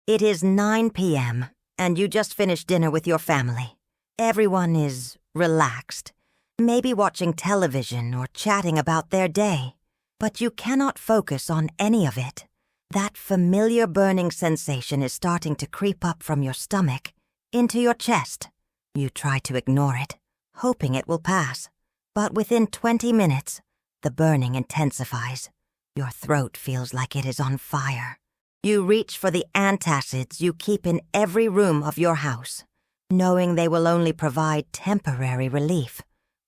It is 9 p.m., and you just finished dinner with your family. Everyone is relaxed, maybe watching television or chatting about their day. But you cannot focus on any of it. That familiar burning sensation is starting to creep up from your stomach into your chest. You try to ignore it, hoping it will pass. But within 20 minutes, the burning intensifies. Your throat feels like it is on fire. You reach for the antacids you keep in every room of your house, knowing they will only provide temporary relief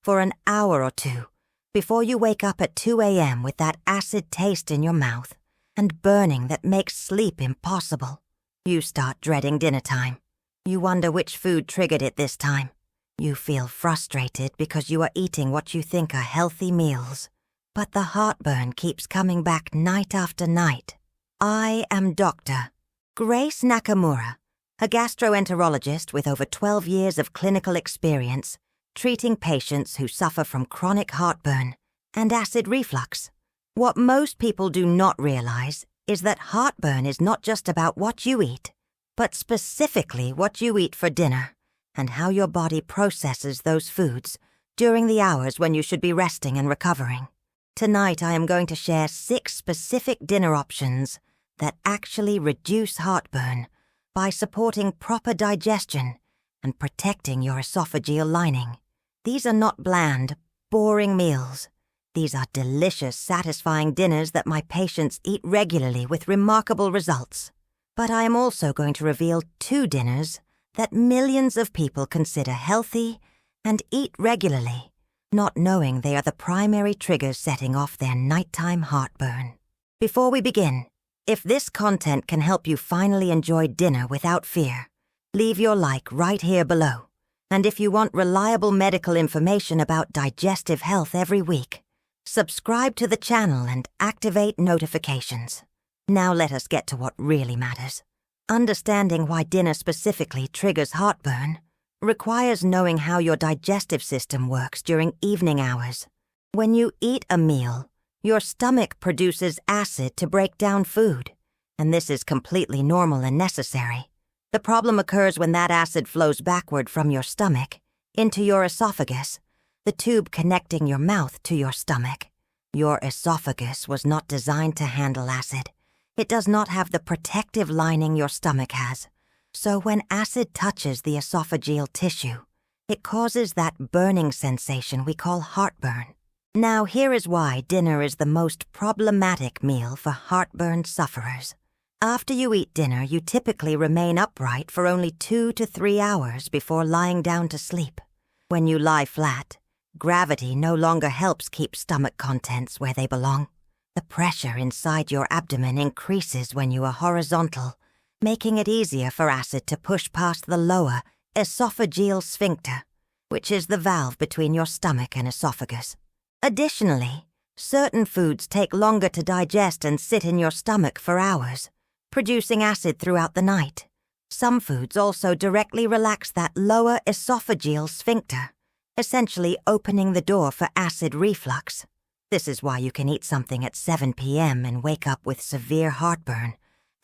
for an hour or two before you wake up at 2 a.m. with that acid taste in your mouth and burning that makes sleep impossible. You start dreading dinner time. You wonder which food triggered it this time. You feel frustrated because you are eating what you think are healthy meals. But the heartburn keeps coming back night after night. I am Dr. Grace Nakamura, a gastroenterologist with over 12 years of clinical experience treating patients who suffer from chronic heartburn and acid reflux. What most people do not realize is that heartburn is not just about what you eat, but specifically what you eat for dinner and how your body processes those foods during the hours when you should be resting and recovering. Tonight I am going to share 6 specific dinner options that actually reduce heartburn by supporting proper digestion and protecting your esophageal lining. These are not bland, boring meals. These are delicious, satisfying dinners that my patients eat regularly with remarkable results. But I am also going to reveal 2 dinners that millions of people consider healthy and eat regularly, not knowing they are the primary triggers setting off their nighttime heartburn. Before we begin, if this content can help you finally enjoy dinner without fear, leave your like right here below. And if you want reliable medical information about digestive health every week, subscribe to the channel and activate notifications. Now let us get to what really matters. Understanding why dinner specifically triggers heartburn requires knowing how your digestive system works during evening hours. When you eat a meal, your stomach produces acid to break down food, and this is completely normal and necessary. The problem occurs when that acid flows backward from your stomach into your esophagus, the tube connecting your mouth to your stomach. Your esophagus was not designed to handle acid. It does not have the protective lining your stomach has. So when acid touches the esophageal tissue, it causes that burning sensation we call heartburn. Now here is why dinner is the most problematic meal for heartburn sufferers. After you eat dinner, you typically remain upright for only 2 to 3 hours before lying down to sleep. When you lie flat, gravity no longer helps keep stomach contents where they belong. The pressure inside your abdomen increases when you are horizontal, making it easier for acid to push past the lower esophageal sphincter, which is the valve between your stomach and esophagus. Additionally, certain foods take longer to digest and sit in your stomach for hours, producing acid throughout the night. Some foods also directly relax that lower esophageal sphincter, essentially opening the door for acid reflux. This is why you can eat something at 7 p.m. and wake up with severe heartburn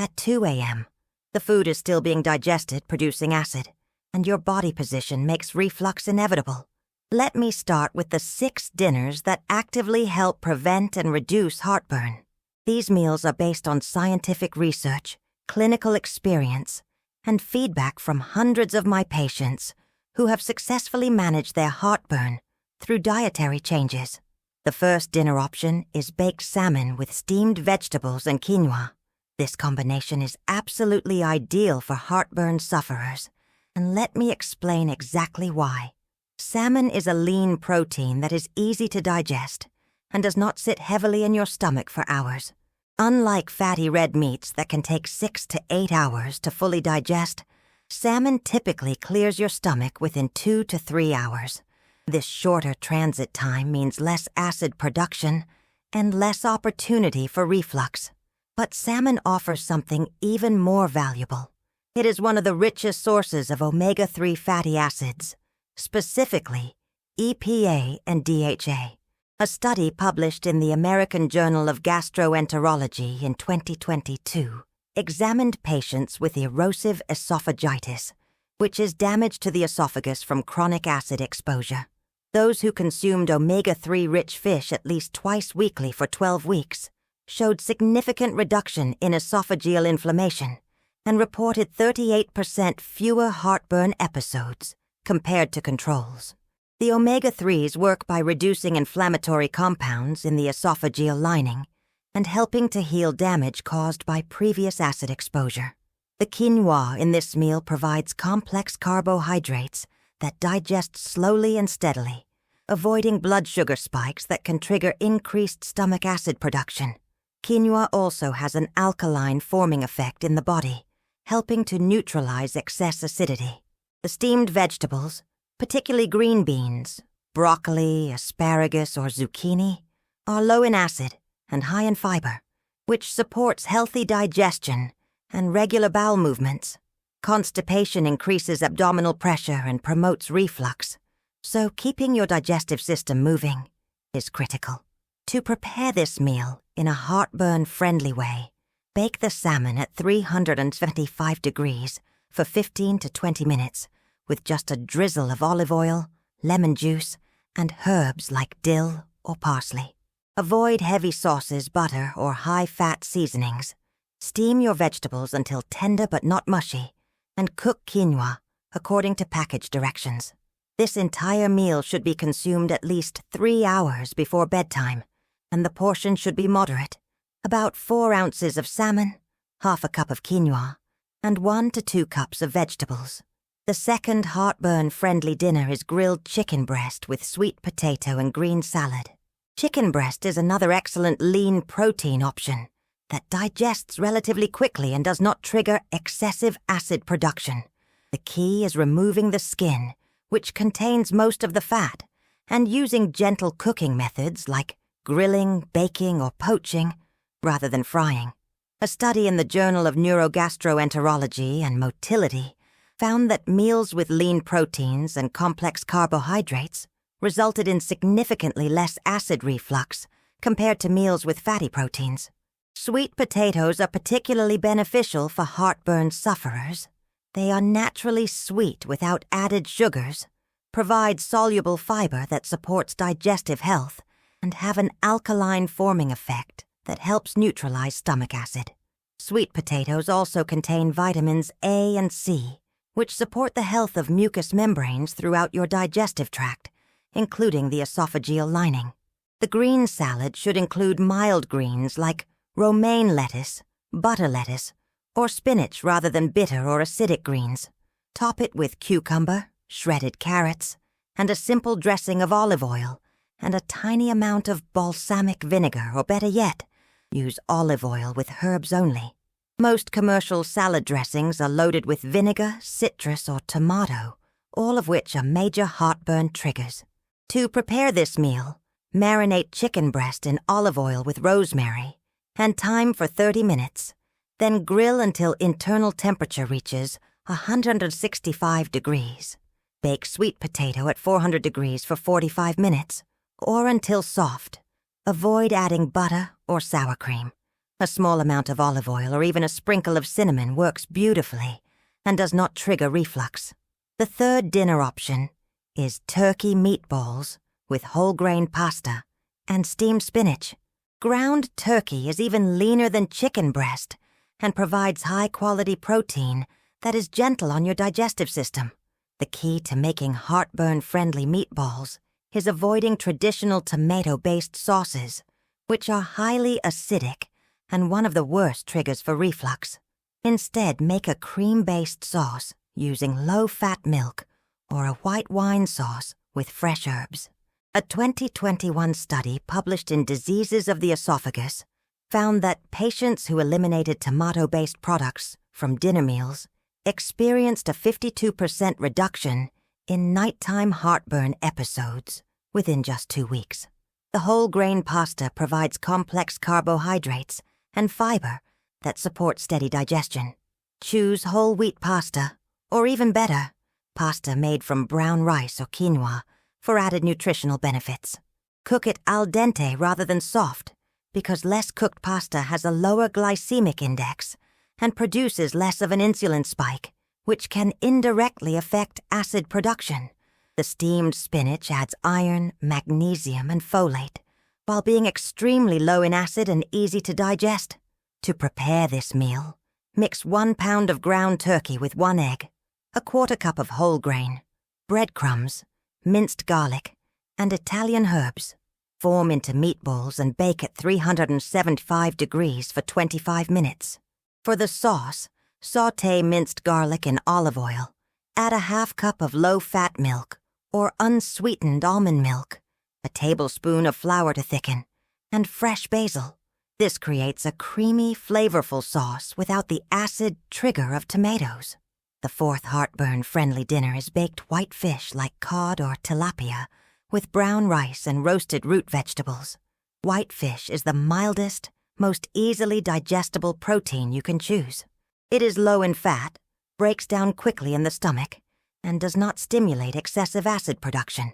at 2 a.m. The food is still being digested, producing acid, and your body position makes reflux inevitable. Let me start with the 6 dinners that actively help prevent and reduce heartburn. These meals are based on scientific research, clinical experience, and feedback from hundreds of my patients who have successfully managed their heartburn through dietary changes. The first dinner option is baked salmon with steamed vegetables and quinoa. This combination is absolutely ideal for heartburn sufferers, and let me explain exactly why. Salmon is a lean protein that is easy to digest and does not sit heavily in your stomach for hours. Unlike fatty red meats that can take 6 to 8 hours to fully digest, salmon typically clears your stomach within 2 to 3 hours. This shorter transit time means less acid production and less opportunity for reflux. But salmon offers something even more valuable. It is one of the richest sources of omega-3 fatty acids, specifically EPA and DHA. A study published in the American Journal of Gastroenterology in 2022 examined patients with erosive esophagitis, which is damage to the esophagus from chronic acid exposure. Those who consumed omega-3 rich fish at least twice weekly for 12 weeks showed significant reduction in esophageal inflammation and reported 38% fewer heartburn episodes compared to controls. The omega-3s work by reducing inflammatory compounds in the esophageal lining and helping to heal damage caused by previous acid exposure. The quinoa in this meal provides complex carbohydrates that digest slowly and steadily, avoiding blood sugar spikes that can trigger increased stomach acid production. Quinoa also has an alkaline forming effect in the body, helping to neutralize excess acidity. The steamed vegetables, particularly green beans, broccoli, asparagus, or zucchini, are low in acid and high in fiber, which supports healthy digestion and regular bowel movements. Constipation increases abdominal pressure and promotes reflux, so keeping your digestive system moving is critical. To prepare this meal in a heartburn-friendly way, bake the salmon at 325 degrees for 15 to 20 minutes with just a drizzle of olive oil, lemon juice, and herbs like dill or parsley. Avoid heavy sauces, butter, or high-fat seasonings. Steam your vegetables until tender but not mushy, and cook quinoa according to package directions. This entire meal should be consumed at least 3 hours before bedtime, and the portion should be moderate, about 4 ounces of salmon, half a cup of quinoa, and 1 to 2 cups of vegetables. The second heartburn-friendly dinner is grilled chicken breast with sweet potato and green salad. Chicken breast is another excellent lean protein option that digests relatively quickly and does not trigger excessive acid production. The key is removing the skin, which contains most of the fat, and using gentle cooking methods like grilling, baking, or poaching, rather than frying. A study in the Journal of Neurogastroenterology and Motility found that meals with lean proteins and complex carbohydrates resulted in significantly less acid reflux compared to meals with fatty proteins. Sweet potatoes are particularly beneficial for heartburn sufferers. They are naturally sweet without added sugars, provide soluble fiber that supports digestive health, and have an alkaline forming effect that helps neutralize stomach acid. Sweet potatoes also contain vitamins A and C, which support the health of mucous membranes throughout your digestive tract, including the esophageal lining. The green salad should include mild greens like romaine lettuce, butter lettuce, or spinach rather than bitter or acidic greens. Top it with cucumber, shredded carrots, and a simple dressing of olive oil, and a tiny amount of balsamic vinegar, or better yet, use olive oil with herbs only. Most commercial salad dressings are loaded with vinegar, citrus, or tomato, all of which are major heartburn triggers. To prepare this meal, marinate chicken breast in olive oil with rosemary and thyme for 30 minutes. Then grill until internal temperature reaches 165 degrees. Bake sweet potato at 400 degrees for 45 minutes, or until soft. Avoid adding butter or sour cream. A small amount of olive oil or even a sprinkle of cinnamon works beautifully and does not trigger reflux. The third dinner option is turkey meatballs with whole grain pasta and steamed spinach. Ground turkey is even leaner than chicken breast and provides high-quality protein that is gentle on your digestive system. The key to making heartburn-friendly meatballs is avoiding traditional tomato-based sauces, which are highly acidic and one of the worst triggers for reflux. Instead, make a cream-based sauce using low-fat milk or a white wine sauce with fresh herbs. A 2021 study published in Diseases of the Esophagus found that patients who eliminated tomato-based products from dinner meals experienced a 52% reduction in nighttime heartburn episodes within just 2 weeks. The whole grain pasta provides complex carbohydrates and fiber that support steady digestion. Choose whole wheat pasta, or even better, pasta made from brown rice or quinoa for added nutritional benefits. Cook it al dente rather than soft, because less cooked pasta has a lower glycemic index and produces less of an insulin spike, which can indirectly affect acid production. The steamed spinach adds iron, magnesium, and folate, while being extremely low in acid and easy to digest. To prepare this meal, mix 1 pound of ground turkey with 1 egg, a 1/4 cup of whole grain, breadcrumbs, minced garlic, and Italian herbs. Form into meatballs and bake at 375 degrees for 25 minutes. For the sauce, sauté minced garlic in olive oil. Add a 1/2 cup of low-fat milk or unsweetened almond milk, a tablespoon of flour to thicken, and fresh basil. This creates a creamy, flavorful sauce without the acid trigger of tomatoes. The 4th heartburn-friendly dinner is baked white fish like cod or tilapia, with brown rice and roasted root vegetables. White fish is the mildest, most easily digestible protein you can choose. It is low in fat, breaks down quickly in the stomach, and does not stimulate excessive acid production.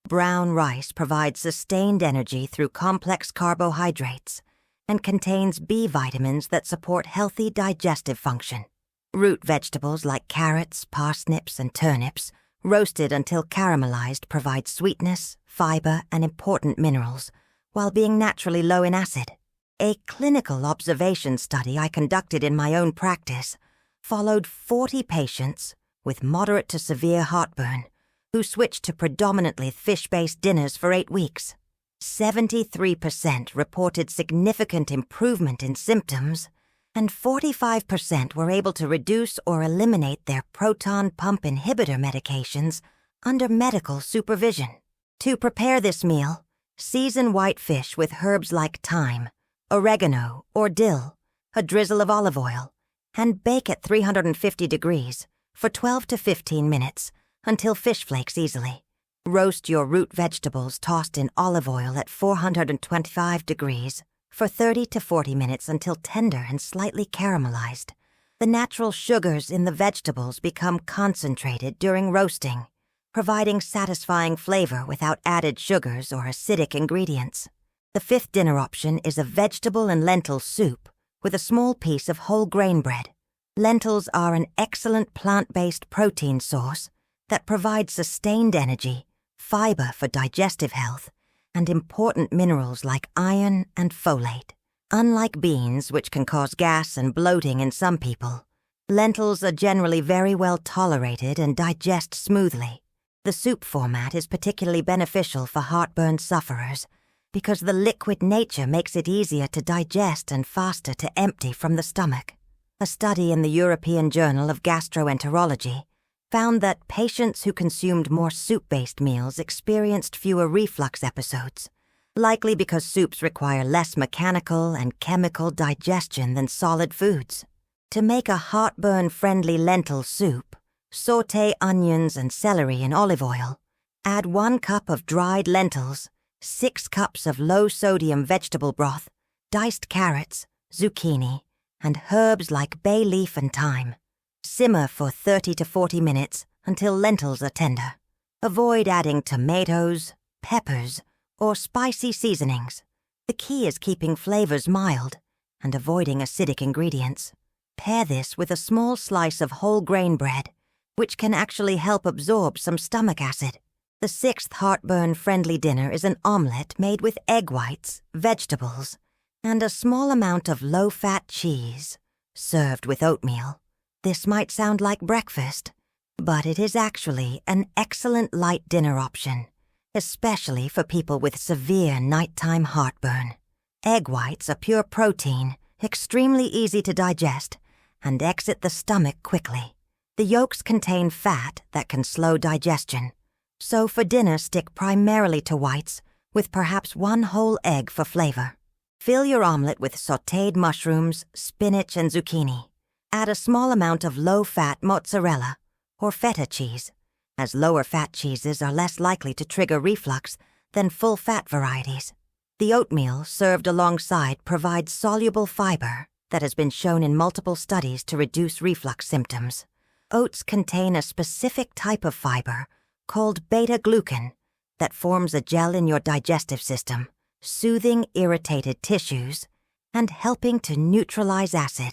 Brown rice provides sustained energy through complex carbohydrates and contains B vitamins that support healthy digestive function. Root vegetables like carrots, parsnips, and turnips, roasted until caramelized, provide sweetness, fiber, and important minerals, while being naturally low in acid. A clinical observation study I conducted in my own practice followed 40 patients with moderate to severe heartburn who switched to predominantly fish-based dinners for 8 weeks. 73% reported significant improvement in symptoms, and 45% were able to reduce or eliminate their proton pump inhibitor medications under medical supervision. To prepare this meal, season white fish with herbs like thyme, oregano, or dill, a drizzle of olive oil, and bake at 350 degrees for 12 to 15 minutes until fish flakes easily. Roast your root vegetables tossed in olive oil at 425 degrees for 30 to 40 minutes until tender and slightly caramelized. The natural sugars in the vegetables become concentrated during roasting, providing satisfying flavor without added sugars or acidic ingredients. The 5th dinner option is a vegetable and lentil soup with a small piece of whole grain bread. Lentils are an excellent plant-based protein source that provides sustained energy, fiber for digestive health, and important minerals like iron and folate. Unlike beans, which can cause gas and bloating in some people, lentils are generally very well tolerated and digest smoothly. The soup format is particularly beneficial for heartburn sufferers because the liquid nature makes it easier to digest and faster to empty from the stomach. A study in the European Journal of Gastroenterology found that patients who consumed more soup-based meals experienced fewer reflux episodes, likely because soups require less mechanical and chemical digestion than solid foods. To make a heartburn-friendly lentil soup, sauté onions and celery in olive oil. Add 1 cup of dried lentils, 6 cups of low-sodium vegetable broth, diced carrots, zucchini, and herbs like bay leaf and thyme. Simmer for 30 to 40 minutes until lentils are tender. Avoid adding tomatoes, peppers, or spicy seasonings. The key is keeping flavors mild and avoiding acidic ingredients. Pair this with a small slice of whole grain bread, which can actually help absorb some stomach acid. The 6th heartburn-friendly dinner is an omelette made with egg whites, vegetables, and a small amount of low-fat cheese, served with oatmeal. This might sound like breakfast, but it is actually an excellent light dinner option, especially for people with severe nighttime heartburn. Egg whites are pure protein, extremely easy to digest, and exit the stomach quickly. The yolks contain fat that can slow digestion, so for dinner stick primarily to whites, with perhaps 1 whole egg for flavor. Fill your omelet with sautéed mushrooms, spinach, and zucchini. Add a small amount of low-fat mozzarella or feta cheese, as lower-fat cheeses are less likely to trigger reflux than full-fat varieties. The oatmeal served alongside provides soluble fiber that has been shown in multiple studies to reduce reflux symptoms. Oats contain a specific type of fiber called beta-glucan that forms a gel in your digestive system, soothing irritated tissues and helping to neutralize acid.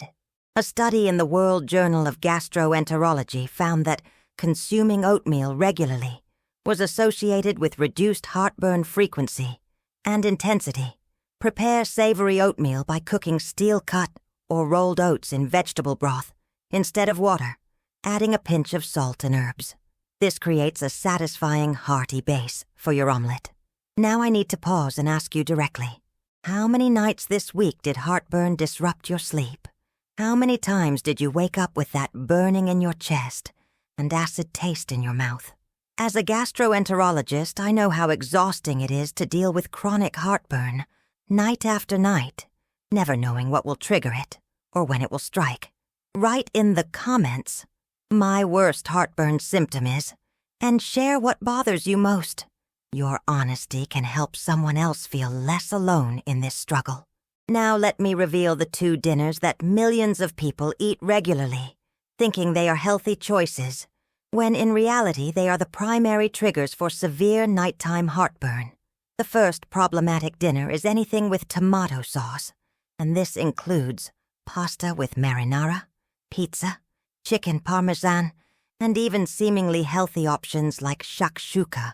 A study in the World Journal of Gastroenterology found that consuming oatmeal regularly was associated with reduced heartburn frequency and intensity. Prepare savory oatmeal by cooking steel-cut or rolled oats in vegetable broth instead of water, adding a pinch of salt and herbs. This creates a satisfying, hearty base for your omelet. Now I need to pause and ask you directly. How many nights this week did heartburn disrupt your sleep? How many times did you wake up with that burning in your chest and acid taste in your mouth? As a gastroenterologist, I know how exhausting it is to deal with chronic heartburn, night after night, never knowing what will trigger it or when it will strike. Write in the comments, "My worst heartburn symptom is," and share what bothers you most. Your honesty can help someone else feel less alone in this struggle. Now let me reveal the 2 dinners that millions of people eat regularly, thinking they are healthy choices, when in reality they are the primary triggers for severe nighttime heartburn. The first problematic dinner is anything with tomato sauce, and this includes pasta with marinara, pizza, chicken parmesan, and even seemingly healthy options like shakshuka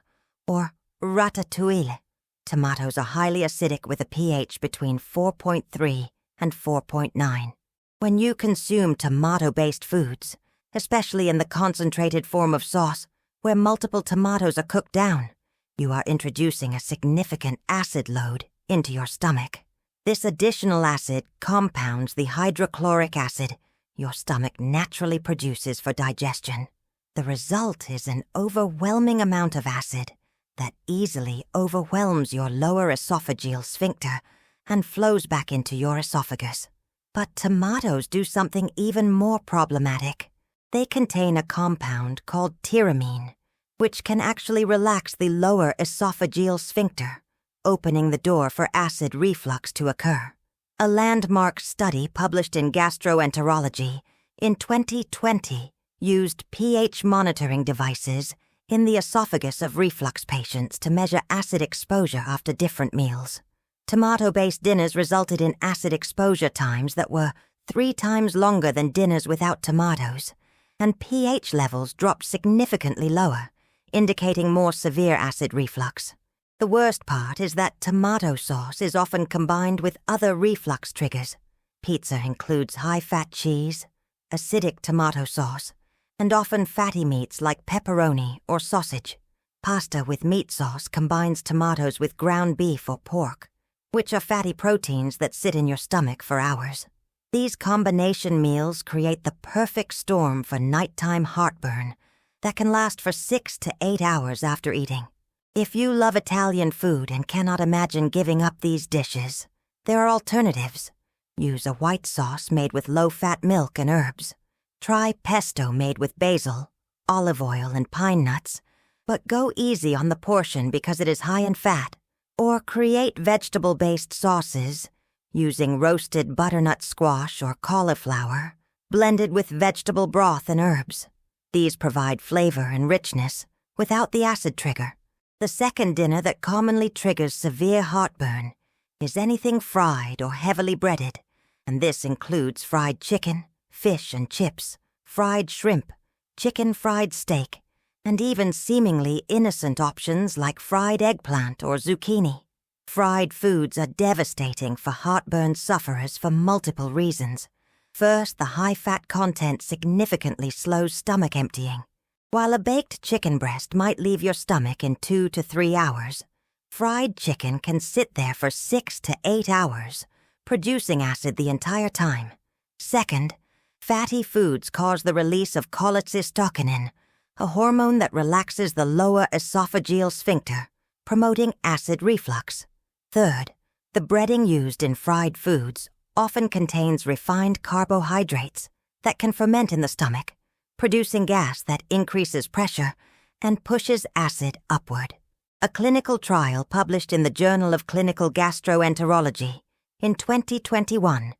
or ratatouille. Tomatoes are highly acidic with a pH between 4.3 and 4.9. When you consume tomato-based foods, especially in the concentrated form of sauce, where multiple tomatoes are cooked down, you are introducing a significant acid load into your stomach. This additional acid compounds the hydrochloric acid your stomach naturally produces for digestion. The result is an overwhelming amount of acid that easily overwhelms your lower esophageal sphincter and flows back into your esophagus. But tomatoes do something even more problematic. They contain a compound called tyramine, which can actually relax the lower esophageal sphincter, opening the door for acid reflux to occur. A landmark study published in Gastroenterology in 2020 used pH monitoring devices in the esophagus of reflux patients to measure acid exposure after different meals. Tomato-based dinners resulted in acid exposure times that were 3 times longer than dinners without tomatoes, and pH levels dropped significantly lower, indicating more severe acid reflux. The worst part is that tomato sauce is often combined with other reflux triggers. Pizza includes high-fat cheese, acidic tomato sauce, and often fatty meats like pepperoni or sausage. Pasta with meat sauce combines tomatoes with ground beef or pork, which are fatty proteins that sit in your stomach for hours. These combination meals create the perfect storm for nighttime heartburn that can last for 6 to 8 hours after eating. If you love Italian food and cannot imagine giving up these dishes, there are alternatives. Use a white sauce made with low-fat milk and herbs. Try pesto made with basil, olive oil, and pine nuts, but go easy on the portion because it is high in fat. Or create vegetable-based sauces using roasted butternut squash or cauliflower, blended with vegetable broth and herbs. These provide flavor and richness without the acid trigger. The second dinner that commonly triggers severe heartburn is anything fried or heavily breaded, and this includes fried chicken, fish and chips, fried shrimp, chicken fried steak, and even seemingly innocent options like fried eggplant or zucchini. Fried foods are devastating for heartburn sufferers for multiple reasons. First, the high-fat content significantly slows stomach emptying. While a baked chicken breast might leave your stomach in 2 to 3 hours, fried chicken can sit there for 6 to 8 hours, producing acid the entire time. Second, fatty foods cause the release of cholecystokinin, a hormone that relaxes the lower esophageal sphincter, promoting acid reflux. Third, the breading used in fried foods often contains refined carbohydrates that can ferment in the stomach, producing gas that increases pressure and pushes acid upward. A clinical trial published in the Journal of Clinical Gastroenterology in 2021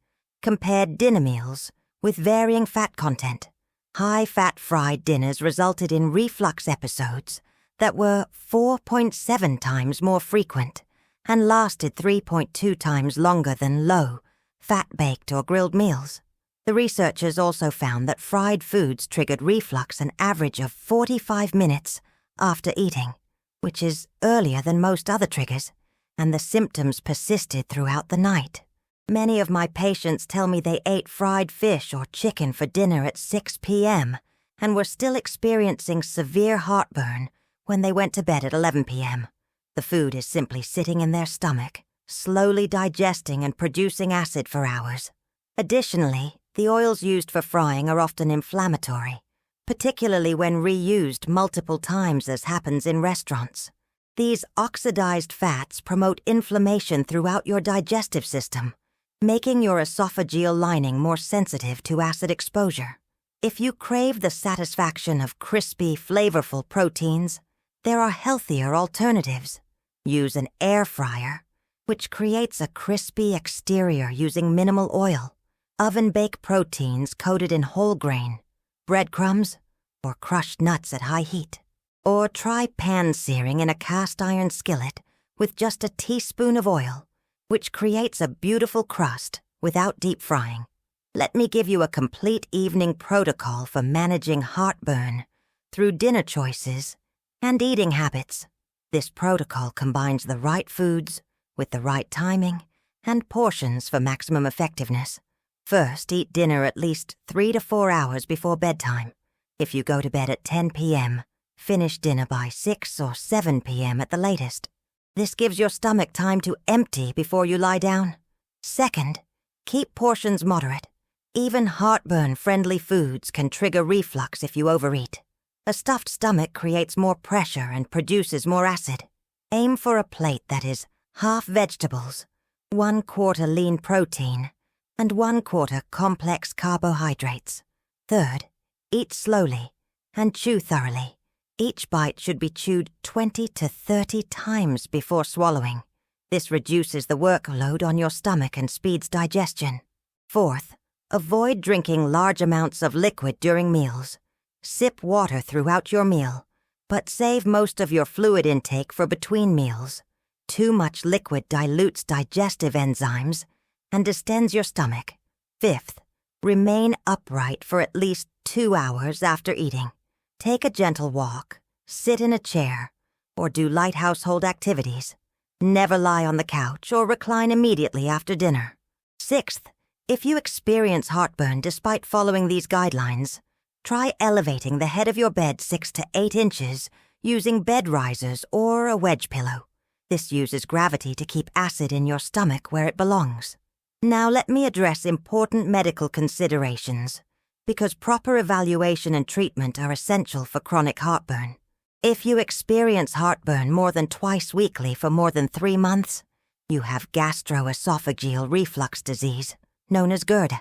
compared dinner meals with varying fat content. High-fat fried dinners resulted in reflux episodes that were 4.7 times more frequent and lasted 3.2 times longer than low, fat-baked or grilled meals. The researchers also found that fried foods triggered reflux an average of 45 minutes after eating, which is earlier than most other triggers, and the symptoms persisted throughout the night. Many of my patients tell me they ate fried fish or chicken for dinner at 6 p.m. and were still experiencing severe heartburn when they went to bed at 11 p.m. The food is simply sitting in their stomach, slowly digesting and producing acid for hours. Additionally, the oils used for frying are often inflammatory, particularly when reused multiple times as happens in restaurants. These oxidized fats promote inflammation throughout your digestive system, making your esophageal lining more sensitive to acid exposure. If you crave the satisfaction of crispy, flavorful proteins, there are healthier alternatives. Use an air fryer, which creates a crispy exterior using minimal oil. Oven-bake proteins coated in whole grain, breadcrumbs, or crushed nuts at high heat. Or try pan-searing in a cast-iron skillet with just a teaspoon of oil, which creates a beautiful crust without deep frying. Let me give you a complete evening protocol for managing heartburn through dinner choices and eating habits. This protocol combines the right foods with the right timing and portions for maximum effectiveness. First, eat dinner at least 3 to 4 hours before bedtime. If you go to bed at 10 p.m., finish dinner by 6 or 7 p.m. at the latest. This gives your stomach time to empty before you lie down. Second, keep portions moderate. Even heartburn-friendly foods can trigger reflux if you overeat. A stuffed stomach creates more pressure and produces more acid. Aim for a plate that is half vegetables, 1/4 lean protein, and 1/4 complex carbohydrates. Third, eat slowly and chew thoroughly. Each bite should be chewed 20 to 30 times before swallowing. This reduces the workload on your stomach and speeds digestion. Fourth, avoid drinking large amounts of liquid during meals. Sip water throughout your meal, but save most of your fluid intake for between meals. Too much liquid dilutes digestive enzymes and distends your stomach. Fifth, remain upright for at least 2 hours after eating. Take a gentle walk, sit in a chair, or do light household activities. Never lie on the couch or recline immediately after dinner. Sixth, if you experience heartburn despite following these guidelines, try elevating the head of your bed 6 to 8 inches using bed risers or a wedge pillow. This uses gravity to keep acid in your stomach where it belongs. Now let me address important medical considerations, because proper evaluation and treatment are essential for chronic heartburn. If you experience heartburn more than twice weekly for more than 3 months, you have gastroesophageal reflux disease, known as GERD,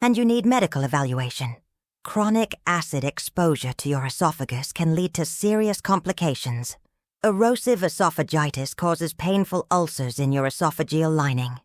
and you need medical evaluation. Chronic acid exposure to your esophagus can lead to serious complications. Erosive esophagitis causes painful ulcers in your esophageal lining.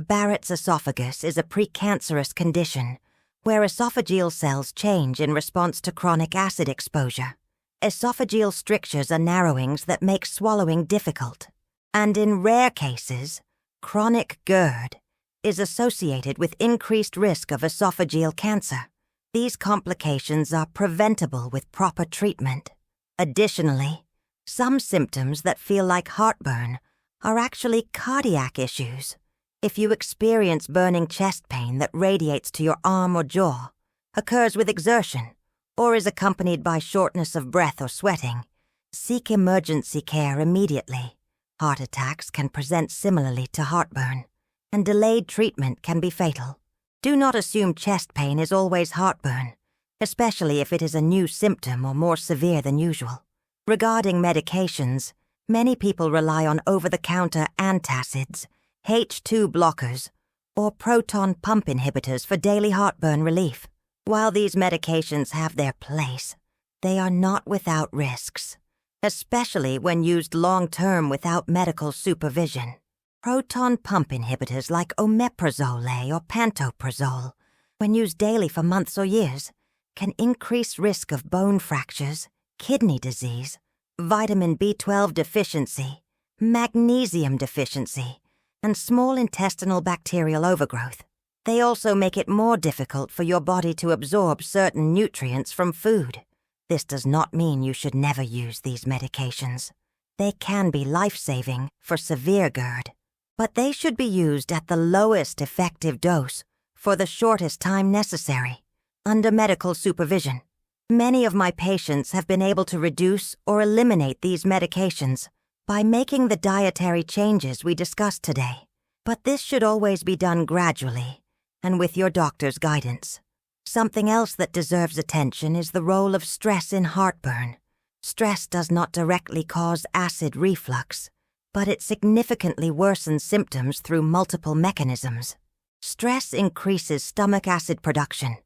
Barrett's esophagus is a precancerous condition where esophageal cells change in response to chronic acid exposure. Esophageal strictures are narrowings that make swallowing difficult. And in rare cases, chronic GERD is associated with increased risk of esophageal cancer. These complications are preventable with proper treatment. Additionally, some symptoms that feel like heartburn are actually cardiac issues. If you experience burning chest pain that radiates to your arm or jaw, occurs with exertion, or is accompanied by shortness of breath or sweating, seek emergency care immediately. Heart attacks can present similarly to heartburn, and delayed treatment can be fatal. Do not assume chest pain is always heartburn, especially if it is a new symptom or more severe than usual. Regarding medications, many people rely on over-the-counter antacids, H2 blockers, or proton pump inhibitors for daily heartburn relief. While these medications have their place, they are not without risks, especially when used long-term without medical supervision. Proton pump inhibitors like omeprazole or pantoprazole, when used daily for months or years, can increase risk of bone fractures, kidney disease, vitamin B12 deficiency, magnesium deficiency, and small intestinal bacterial overgrowth. They also make it more difficult for your body to absorb certain nutrients from food. This does not mean you should never use these medications. They can be life-saving for severe GERD, but they should be used at the lowest effective dose for the shortest time necessary, under medical supervision. Many of my patients have been able to reduce or eliminate these medications by making the dietary changes we discussed today, but this should always be done gradually and with your doctor's guidance. Something else that deserves attention is the role of stress in heartburn. Stress does not directly cause acid reflux, but it significantly worsens symptoms through multiple mechanisms. Stress increases stomach acid production.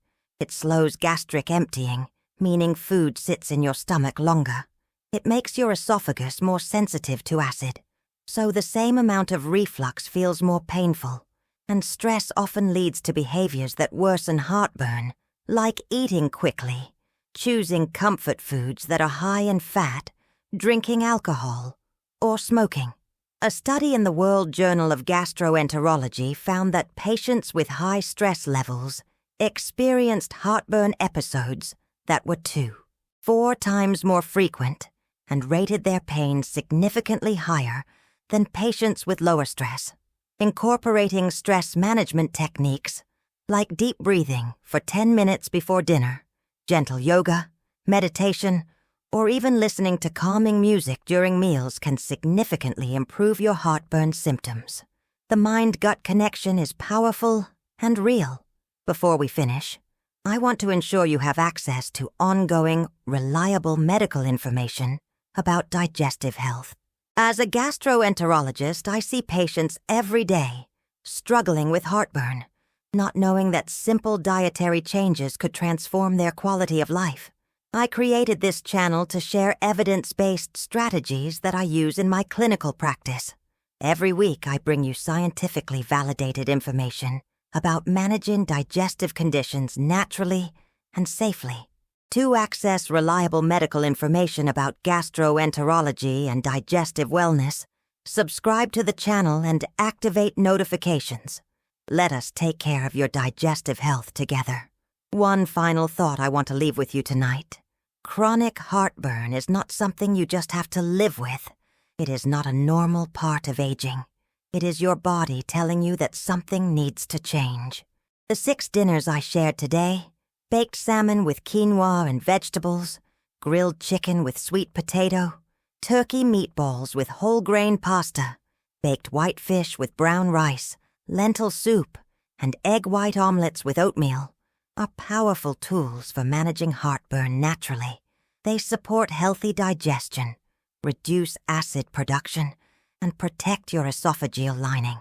It slows gastric emptying, meaning food sits in your stomach longer. It makes your esophagus more sensitive to acid, so the same amount of reflux feels more painful. And stress often leads to behaviors that worsen heartburn, like eating quickly, choosing comfort foods that are high in fat, drinking alcohol, or smoking. A study in the World Journal of Gastroenterology found that patients with high stress levels experienced heartburn episodes that were 4 times more frequent and rated their pain significantly higher than patients with lower stress. Incorporating stress management techniques like deep breathing for 10 minutes before dinner, gentle yoga, meditation, or even listening to calming music during meals can significantly improve your heartburn symptoms. The mind-gut connection is powerful and real. Before we finish, I want to ensure you have access to ongoing, reliable medical information about digestive health. As a gastroenterologist, I see patients every day struggling with heartburn, not knowing that simple dietary changes could transform their quality of life. I created this channel to share evidence-based strategies that I use in my clinical practice. Every week, I bring you scientifically validated information about managing digestive conditions naturally and safely. To access reliable medical information about gastroenterology and digestive wellness, subscribe to the channel and activate notifications. Let us take care of your digestive health together. One final thought I want to leave with you tonight. Chronic heartburn is not something you just have to live with. It is not a normal part of aging. It is your body telling you that something needs to change. The 6 dinners I shared today, baked salmon with quinoa and vegetables, grilled chicken with sweet potato, turkey meatballs with whole grain pasta, baked white fish with brown rice, lentil soup, and egg white omelets with oatmeal, are powerful tools for managing heartburn naturally. They support healthy digestion, reduce acid production, and protect your esophageal lining.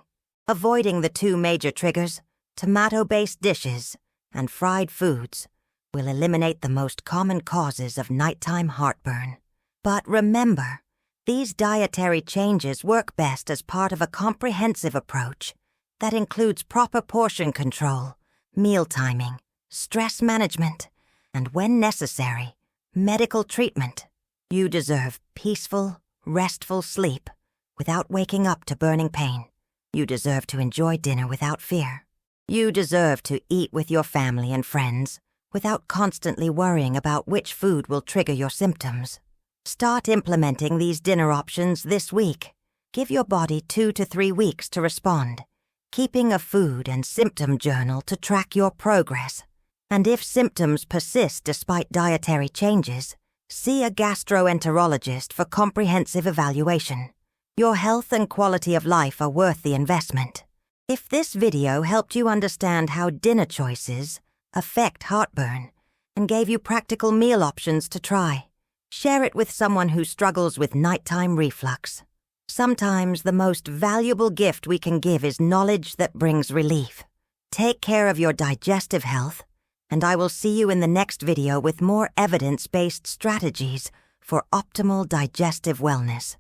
Avoiding the 2 major triggers, tomato-based dishes and fried foods, will eliminate the most common causes of nighttime heartburn. But remember, these dietary changes work best as part of a comprehensive approach that includes proper portion control, meal timing, stress management, and when necessary, medical treatment. You deserve peaceful, restful sleep without waking up to burning pain. You deserve to enjoy dinner without fear. You deserve to eat with your family and friends without constantly worrying about which food will trigger your symptoms. Start implementing these dinner options this week. Give your body 2 to 3 weeks to respond, keeping a food and symptom journal to track your progress. And if symptoms persist despite dietary changes, see a gastroenterologist for comprehensive evaluation. Your health and quality of life are worth the investment. If this video helped you understand how dinner choices affect heartburn and gave you practical meal options to try, share it with someone who struggles with nighttime reflux. Sometimes the most valuable gift we can give is knowledge that brings relief. Take care of your digestive health, and I will see you in the next video with more evidence-based strategies for optimal digestive wellness.